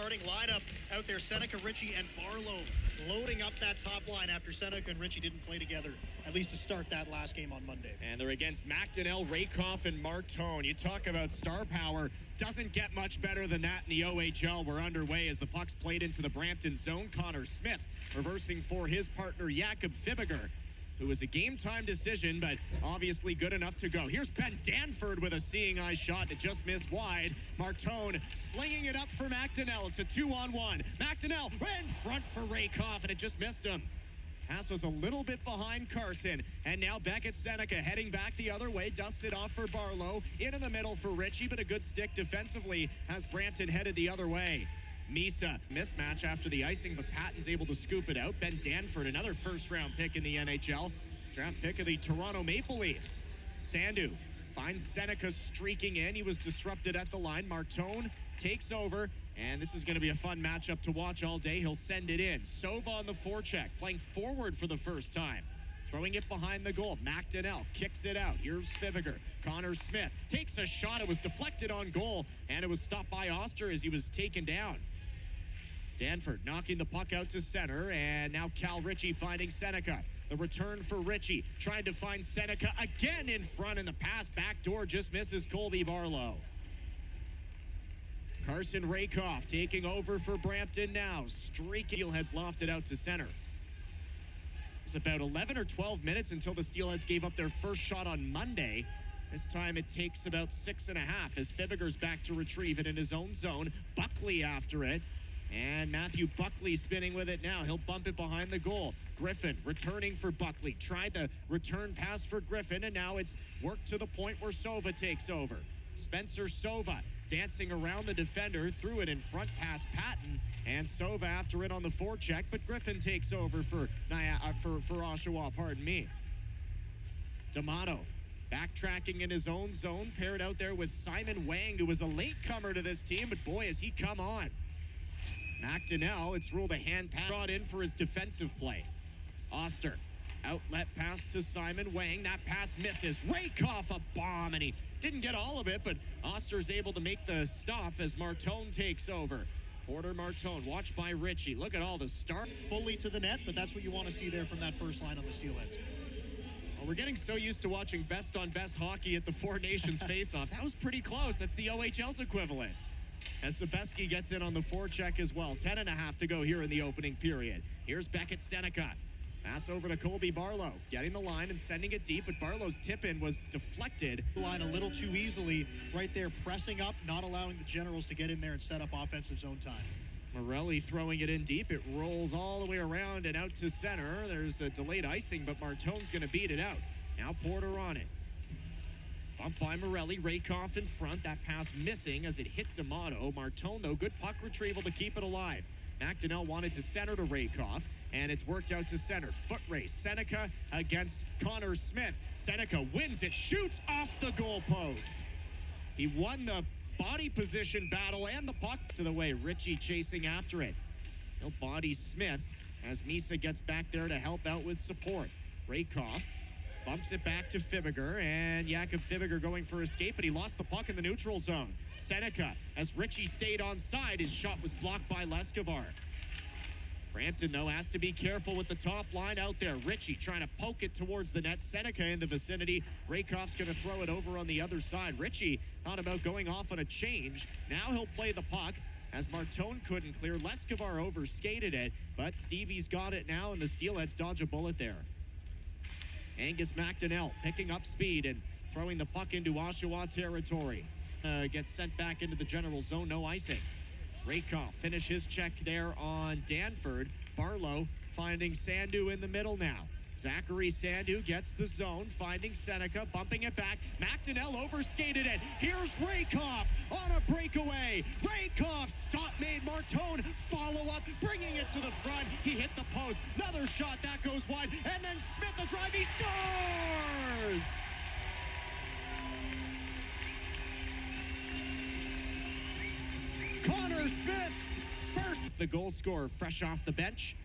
starting lineup out there. Seneca, Ritchie, and Barlow loading up that top line after Seneca and Ritchie didn't play together, at least to start that last game on Monday. And they're against McDonnell, Rakoff, and Martone. You talk about star power. Doesn't get much better than that in the OHL. We're underway as the puck's played into the Brampton zone. Connor Smith reversing for his partner, Jakub Fibigr, who was a game-time decision, but obviously good enough to go. Here's Ben Danford with a seeing-eye shot that just missed wide. Martone slinging it up for McDonnell. It's a 2-on-1. McDonnell in front for Rakoff, and it just missed him. Pass was a little bit behind Carson, and now Beckett Seneca heading back the other way, dusts it off for Barlow, in the middle for Ritchie, but a good stick defensively as Brampton headed the other way. Misa, mismatch after the icing, but Patton's able to scoop it out. Ben Danford, another first-round pick in the NHL. Draft pick of the Toronto Maple Leafs. Sandu finds Seneca streaking in. He was disrupted at the line. Martone takes over, and this is going to be a fun matchup to watch all day. He'll send it in. Sova on the forecheck, playing forward for the first time. Throwing it behind the goal. McDonnell kicks it out. Here's Fibigr. Connor Smith takes a shot. It was deflected on goal, and it was stopped by Oster as he was taken down. Danford knocking the puck out to center, and now Cal Ritchie finding Seneca. The return for Ritchie, trying to find Seneca again in front, and the pass backdoor just misses Colby Barlow. Carson Rakoff taking over for Brampton now. Streaking. Steelheads lofted out to center. It was about 11 or 12 minutes until the Steelheads gave up their first shot on Monday. This time it takes about 6.5 as Fibigr's back to retrieve it in his own zone. Buckley after it. And Matthew Buckley spinning with it now. He'll bump it behind the goal. Griffin returning for Buckley. Tried the return pass for Griffin, and now it's worked to the point where Sova takes over. Spencer Sova dancing around the defender, threw it in front past Patton, and Sova after it on the forecheck, but Griffin takes over for Oshawa, pardon me. D'Amato backtracking in his own zone, paired out there with Simon Wang, who was a latecomer to this team, but boy, has he come on. McDonnell, it's ruled a hand pass, brought in for his defensive play. Oster, outlet pass to Simon Wang. That pass misses. Rakoff a bomb, and he didn't get all of it, but Oster's able to make the stop as Martone takes over. Porter Martone, watched by Ritchie. Look at all the start. Fully to the net, but that's what you want to see there from that first line on the Steelheads. Well, we're getting so used to watching best-on-best hockey at the Four Nations face-off. That was pretty close. That's the OHL's equivalent. As Sebeski gets in on the forecheck as well. 10.5 to go here in the opening period. Here's Beckett Seneca. Pass over to Colby Barlow. Getting the line and sending it deep, but Barlow's tip-in was deflected. Line a little too easily right there, pressing up, not allowing the Generals to get in there and set up offensive zone time. Morelli throwing it in deep. It rolls all the way around and out to center. There's a delayed icing, but Martone's going to beat it out. Now Porter on it. Bumped by Morelli, Rakoff in front. That pass missing as it hit D'Amato. Martone, though, good puck retrieval to keep it alive. McDonnell wanted to center to Rakoff, and it's worked out to center. Foot race. Seneca against Connor Smith. Seneca wins it, shoots off the goalpost. He won the body position battle and the puck to the way. Ritchie chasing after it. He'll body Smith as Misa gets back there to help out with support. Rakoff bumps it back to Fibigr, and Jakub Fibigr going for escape, but he lost the puck in the neutral zone. Seneca, as Ritchie stayed onside, his shot was blocked by Leskovar. Brampton, though, has to be careful with the top line out there. Ritchie trying to poke it towards the net. Seneca in the vicinity. Rakoff's going to throw it over on the other side. Ritchie thought about going off on a change. Now he'll play the puck as Martone couldn't clear. Leskovar overskated it, but Stevie's got it now, and the Steelheads dodge a bullet there. Angus McDonnell picking up speed and throwing the puck into Oshawa territory. Gets sent back into the general zone, no icing. Rakoff finish his check there on Danford. Barlow finding Sandu in the middle now. Zachary Sandu gets the zone, finding Seneca, bumping it back. McDonnell overskated it. Here's Rakoff on a breakaway. Rakoff stop made. Martone follow up, bringing it to the front. He hit the post. Another shot that goes wide, and then Smith a drive. He scores. Connor Smith, first. The goal scorer fresh off the bench.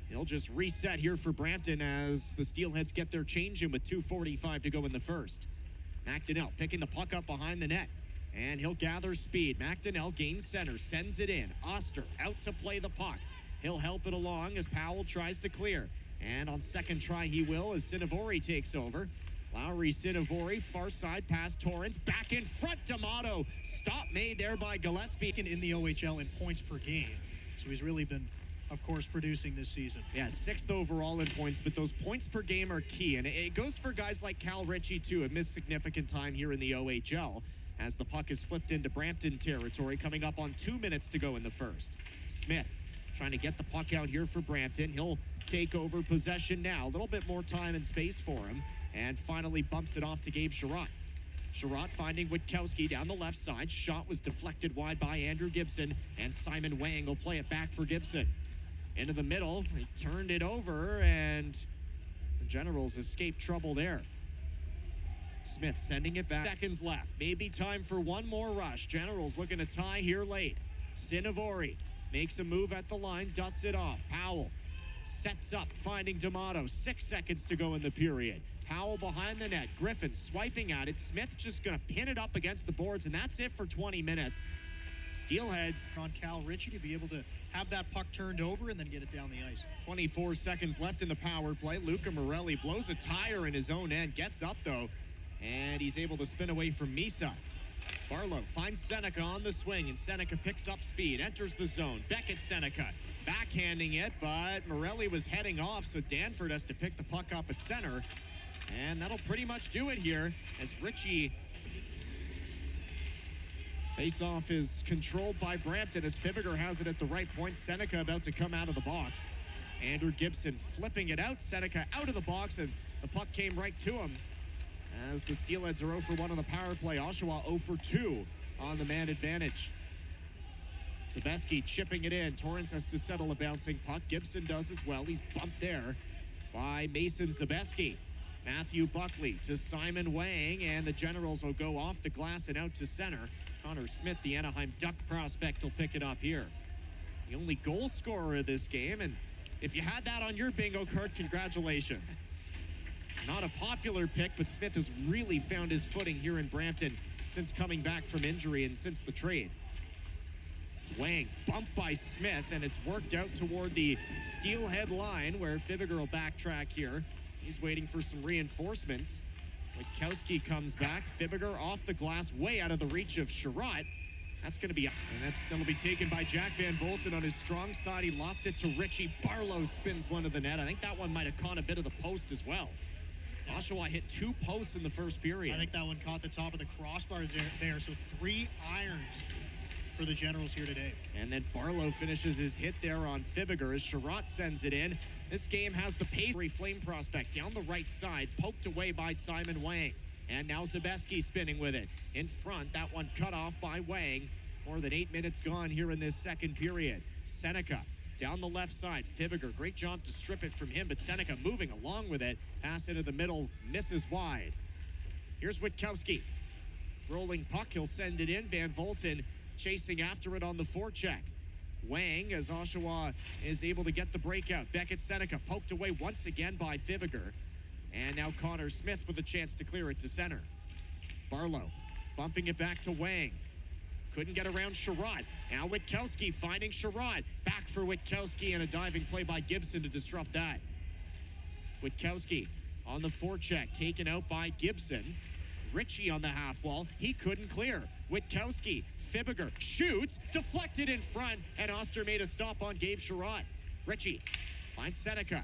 He'll just reset here for Brampton as the Steelheads get their change in with 2:45 to go in the first. McDonnell picking the puck up behind the net. And he'll gather speed. McDonnell gains center, sends it in. Oster out to play the puck. He'll help it along as Powell tries to clear. And on second try he will as Sinivori takes over. Lowry, Sinivori, far side past Torrance. Back in front, D'Amato. Stop made there by Gillespie. In the OHL in points per game. So he's really been, of course, producing this season. Yeah, 6th overall in points, but those points per game are key. And it goes for guys like Cal Ritchie, too, who missed significant time here in the OHL as the puck is flipped into Brampton territory, coming up on 2 minutes to go in the first. Smith trying to get the puck out here for Brampton. He'll take over possession now. A little bit more time and space for him. And finally bumps it off to Gabe Sherratt. Sherratt finding Witkowski down the left side. Shot was deflected wide by Andrew Gibson. And Simon Wang will play it back for Gibson. Into the middle. He turned it over. And the Generals escaped trouble there. Smith sending it back. Seconds left. Maybe time for one more rush. Generals looking to tie here late. Sinivori makes a move at the line. Dusts it off. Powell sets up, finding D'Amato. 6 seconds to go in the period. Powell behind the net. Griffin swiping at it. Smith just going to pin it up against the boards, and that's it for 20 minutes. Steelheads on Cal Ritchie to be able to have that puck turned over and then get it down the ice. 24 seconds left in the power play. Luca Morelli blows a tire in his own end. Gets up, though, and he's able to spin away from Misa. Barlow finds Seneca on the swing, and Seneca picks up speed, enters the zone. Beckett Seneca backhanding it, but Morelli was heading off, so Danford has to pick the puck up at center. And that'll pretty much do it here as Ritchie. Face-off is controlled by Brampton as Fibigr has it at the right point. Seneca about to come out of the box. Andrew Gibson flipping it out. Seneca out of the box, and the puck came right to him. As the Steelheads are 0 for 1 on the power play. Oshawa 0 for 2 on the man advantage. Zabeski chipping it in. Torrance has to settle a bouncing puck. Gibson does as well. He's bumped there by Mason Zabeski. Matthew Buckley to Simon Wang, and the Generals will go off the glass and out to center. Connor Smith, the Anaheim Duck prospect, will pick it up here. The only goal scorer of this game, and if you had that on your bingo card, congratulations. Not a popular pick, but Smith has really found his footing here in Brampton since coming back from injury and since the trade. Wang bumped by Smith, and it's worked out toward the Steelhead line where Fibigr will backtrack here. He's waiting for some reinforcements. Witkowski comes back. Fibigr off the glass, way out of the reach of Sherratt. That's going to be, and that'll be taken by Jack Van Volsen on his strong side. He lost it to Ritchie. Barlow spins one to the net. I think that one might have caught a bit of the post as well. Oshawa hit 2 posts in the first period. I think that one caught the top of the crossbar there. So 3 irons for the Generals here today. And then Barlow finishes his hit there on Fibigr as Sherratt sends it in. This game has the pace. Flame prospect down the right side, poked away by Simon Wang. And now Zabeski spinning with it. In front, that one cut off by Wang. More than 8 minutes gone here in this second period. Seneca down the left side. Fibigr, great job to strip it from him, but Seneca moving along with it. Pass into the middle, misses wide. Here's Witkowski. Rolling puck, he'll send it in. Van Volsen chasing after it on the forecheck. Wang, as Oshawa is able to get the breakout. Beckett Seneca poked away once again by Fibigr. And now Connor Smith with a chance to clear it to center. Barlow bumping it back to Wang. Couldn't get around Sherratt. Now Witkowski finding Sherratt. Back for Witkowski, and a diving play by Gibson to disrupt that. Witkowski on the forecheck, taken out by Gibson. Ritchie on the half wall. He couldn't clear. Witkowski, Fibigr shoots, deflected in front, and Oster made a stop on Gabe Sherratt. Ritchie finds Seneca.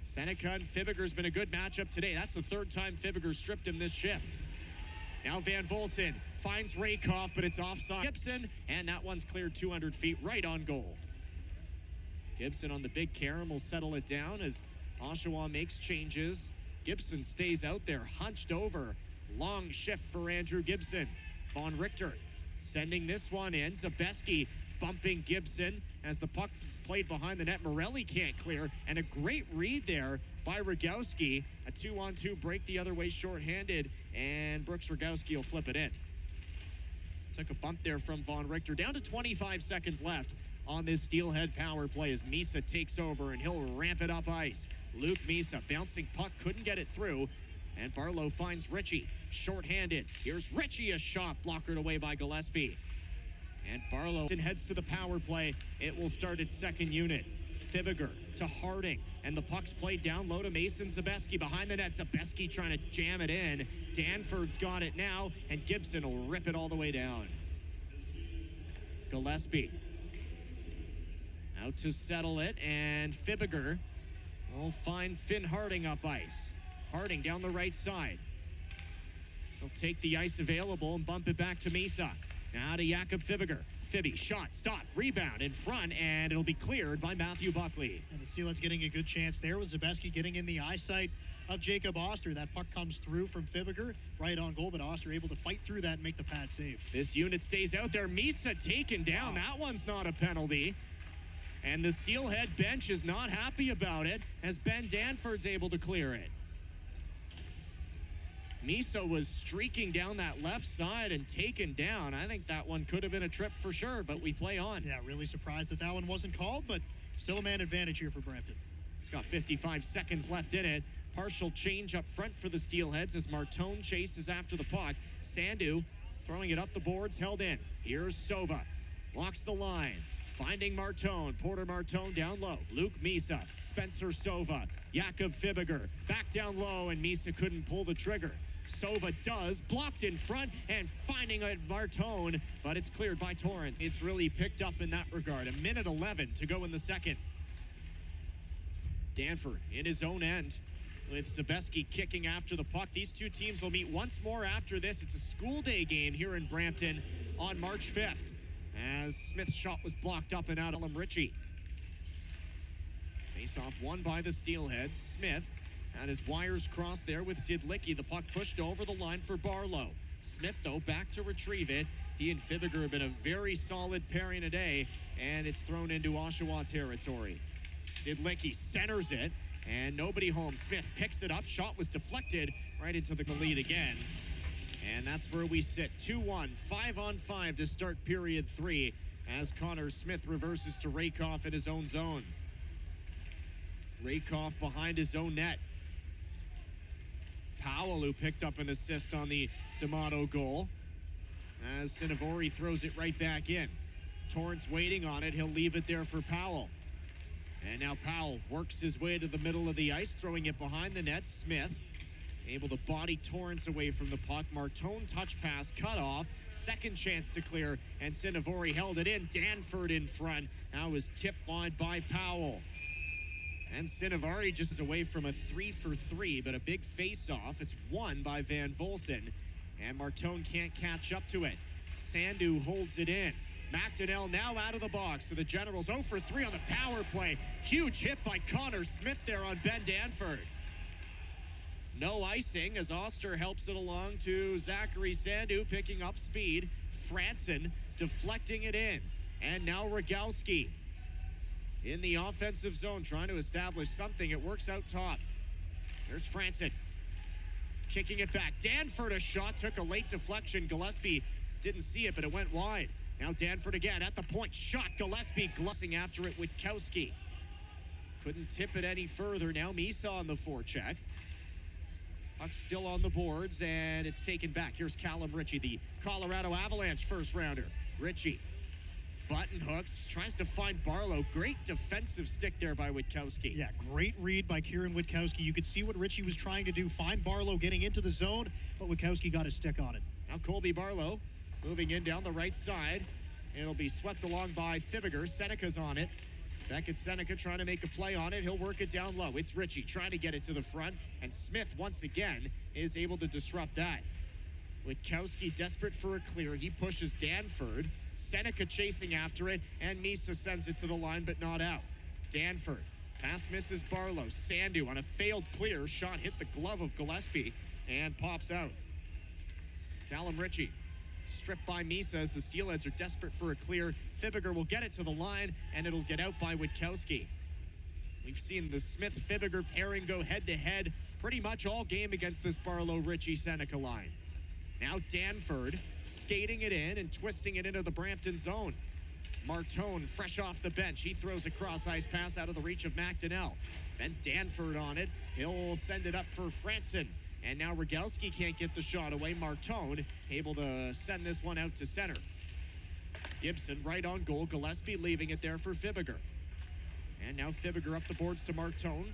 Seneca and Fibigr's been a good matchup today. That's the 3rd time Fibigr stripped him this shift. Now Van Volsen finds Rakoff, but it's offside. Gibson, and that one's cleared 200 feet right on goal. Gibson on the big carom will settle it down as Oshawa makes changes. Gibson stays out there, hunched over. Long shift for Andrew Gibson. Von Richter sending this one in. Zabeski bumping Gibson as the puck is played behind the net. Morelli can't clear, and a great read there by Rogowski. A 2-on-2 break the other way shorthanded, and Brooks Rogowski will flip it in. Took a bump there from Von Richter. Down to 25 seconds left on this Steelhead power play as Misa takes over, and he'll ramp it up ice. Luke Misa bouncing puck, couldn't get it through, And Barlow finds Ritchie, shorthanded. Here's Ritchie, a shot blockered away by Gillespie. And Barlow heads to the power play. It will start its second unit. Fibigr to Harding, and the puck's played down low to Mason Zabeski. Behind the net, Zabeski trying to jam it in. Danford's got it now, and Gibson will rip it all the way down. Gillespie out to settle it, and Fibigr will find Finn Harding up ice. Harding down the right side. He'll take the ice available and bump it back to Misa. Now to Jakub Fibigr. Fibby, shot, stop, rebound in front, and it'll be cleared by Matthew Buckley. And the Steelheads getting a good chance there with Zabeski getting in the eyesight of Jacob Oster. That puck comes through from Fibigr, right on goal, but Oster able to fight through that and make the pad save. This unit stays out there. Misa taken down. Wow. That one's not a penalty. And the Steelhead bench is not happy about it as Ben Danford's able to clear it. Misa was streaking down that left side and taken down. I think that one could have been a trip for sure, but we play on. Yeah, really surprised that one wasn't called, but still a man advantage here for Brampton. It's got 55 seconds left in it. Partial change up front for the Steelheads as Martone chases after the puck. Sandu throwing it up the boards, held in. Here's Sova. Walks the line. Finding Martone. Porter Martone down low. Luke Misa. Spencer Sova. Jakub Fibigr. Back down low, and Misa couldn't pull the trigger. Sova does, blocked in front, and finding a Martone, but it's cleared by Torrance. It's really picked up in that regard. 1:11 to go in the second. Danford in his own end with Zabeski kicking after the puck. These two teams will meet once more after this. It's a school day game here in Brampton on March 5th as Smith's shot was blocked up and out. Ritchie. Face-off won by the Steelheads. Smith had his wires crossed there with Zidlicki. The puck pushed over the line for Barlow. Smith, though, back to retrieve it. He and Fibigr have been a very solid pairing today, and it's thrown into Oshawa territory. Zidlicki centers it, and nobody home. Smith picks it up. Shot was deflected right into the lead again. And that's where we sit. 2-1, 5-on-5 to start period 3 as Connor Smith reverses to Rakoff in his own zone. Rakoff behind his own net. Powell, who picked up an assist on the D'Amato goal, as Sinavori throws it right back in. Torrance waiting on it. He'll leave it there for Powell. And now Powell works his way to the middle of the ice, throwing it behind the net. Smith able to body Torrance away from the puck. Martone touch pass cut off. Second chance to clear, and Sinavori held it in. Danford in front. Now is tipped wide by Powell. And Sinavori just away from a 3-for-3, but a big face-off. It's won by Van Volsen, and Martone can't catch up to it. Sandu holds it in. McDonnell now out of the box. So the Generals 0-for-3 on the power play. Huge hit by Connor Smith there on Ben Danford. No icing as Oster helps it along to Zachary Sandu, picking up speed. Franson deflecting it in. And now Rogowski in the offensive zone, trying to establish something. It works out top. There's Franson kicking it back. Danford, a shot, took a late deflection. Gillespie didn't see it, but it went wide. Now Danford again at the point. Shot, Gillespie glossing after it. Witkowski couldn't tip it any further. Now Misa on the forecheck. Puck still on the boards, and it's taken back. Here's Callum Ritchie, the Colorado Avalanche first rounder. Ritchie button hooks, tries to find Barlow. Great defensive stick there by Witkowski. Yeah, great read by Kieran Witkowski. You could see what Ritchie was trying to do, find Barlow getting into the zone, but Witkowski got his stick on it. Now Colby Barlow moving in down the right side. It'll be swept along by Fibigr. Seneca's on it. Beckett Seneca trying to make a play on it. He'll work it down low. It's Ritchie trying to get it to the front, and Smith once again is able to disrupt that. Witkowski desperate for a clear. He pushes Danford. Seneca chasing after it, and Misa sends it to the line, but not out. Danford, pass misses Barlow. Sandu on a failed clear. Shot hit the glove of Gillespie and pops out. Callum Ritchie stripped by Misa as the Steelheads are desperate for a clear. Fibigr will get it to the line, and it'll get out by Witkowski. We've seen the Smith-Fibigr pairing go head-to-head pretty much all game against this Barlow-Ritchie-Seneca line. Now Danford skating it in and twisting it into the Brampton zone. Martone fresh off the bench. He throws a cross-ice pass out of the reach of McDonnell. Ben Danford on it. He'll send it up for Franson. And now Rogalski can't get the shot away. Martone able to send this one out to center. Gibson right on goal. Gillespie leaving it there for Fibigr. And now Fibigr up the boards to Martone.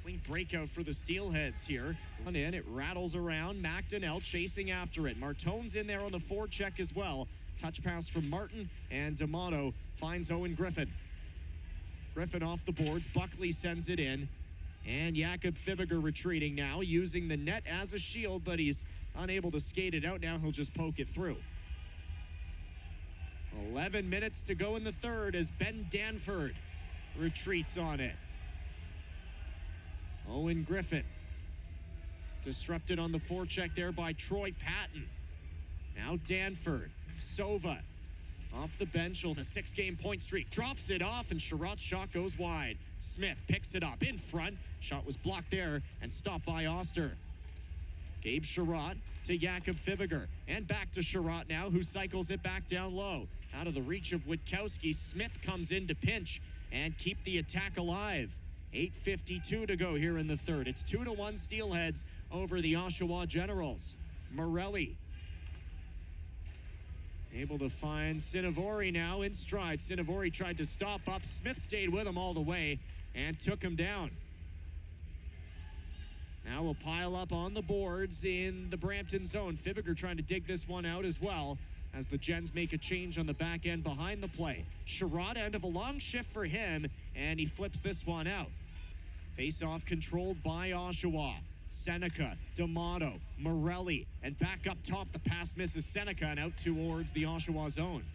Clean breakout for the Steelheads here. One in, it rattles around. McDonnell chasing after it. Martone's in there on the forecheck as well. Touch pass from Martin, and D'Amato finds Owen Griffin. Griffin off the boards. Buckley sends it in. And Jakub Fibigr retreating now, using the net as a shield, but he's unable to skate it out. Now he'll just poke it through. 11 minutes to go in the third as Ben Danford retreats on it. Owen Griffin disrupted on the forecheck there by Troy Patton. Now Danford. Sova off the bench with a 6-game point streak. Drops it off, and Sherratt's shot goes wide. Smith picks it up in front. Shot was blocked there and stopped by Oster. Gabe Sherratt to Jakub Fibigr. And back to Sherratt now, who cycles it back down low. Out of the reach of Witkowski, Smith comes in to pinch and keep the attack alive. 8:52 to go here in the third. It's 2-1 Steelheads over the Oshawa Generals. Morelli able to find Sinivori now in stride. Sinivori tried to stop up. Smith stayed with him all the way and took him down. Now we'll pile up on the boards in the Brampton zone. Fibigr trying to dig this one out as well as the Gens make a change on the back end behind the play. Sherratt, end of a long shift for him, and he flips this one out. Face-off controlled by Oshawa. Seneca, D'Amato, Morelli, and back up top, the pass misses Seneca and out towards the Oshawa zone.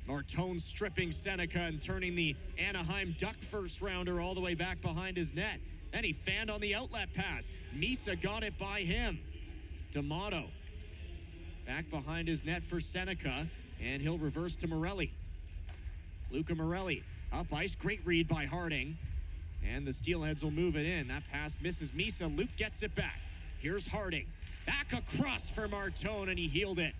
Martone stripping Seneca and turning the Anaheim Duck first-rounder all the way back behind his net. Then he fanned on the outlet pass. Misa got it by him. D'Amato back behind his net for Seneca, and he'll reverse to Morelli. Luca Morelli up ice, great read by Harding. And the Steelheads will move it in. That pass misses Misa. Luke gets it back. Here's Harding. Back across for Martone, and he healed it.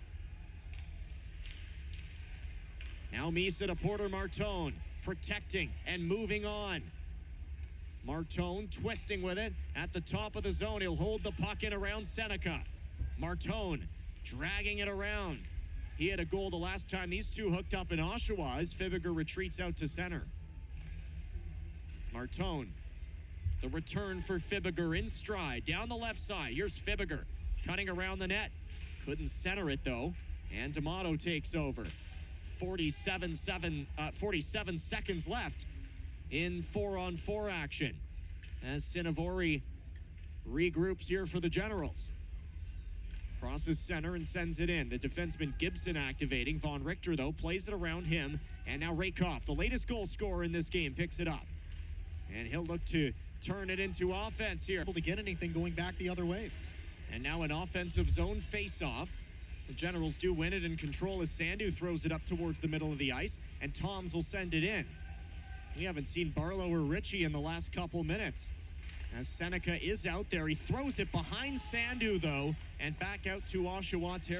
Now Misa to Porter Martone. Protecting and moving on. Martone twisting with it at the top of the zone. He'll hold the puck in around Seneca. Martone dragging it around. He had a goal the last time these two hooked up in Oshawa as Fibigr retreats out to center. Martone, the return for Fibigr in stride, down the left side. Here's Fibigr, cutting around the net. Couldn't center it, though, and D'Amato takes over. 47 seconds left in 4-on-4 action as Sinivori regroups here for the Generals. Crosses center and sends it in. The defenseman Gibson activating. Von Richter, though, plays it around him. And now Rakoff, the latest goal scorer in this game, picks it up. And he'll look to turn it into offense here. Able to get anything going back the other way. And now an offensive zone face-off. The Generals do win it and control as Sandu throws it up towards the middle of the ice. And Toms will send it in. We haven't seen Barlow or Ritchie in the last couple minutes. As Seneca is out there, he throws it behind Sandu, though, and back out to Oshawa territory.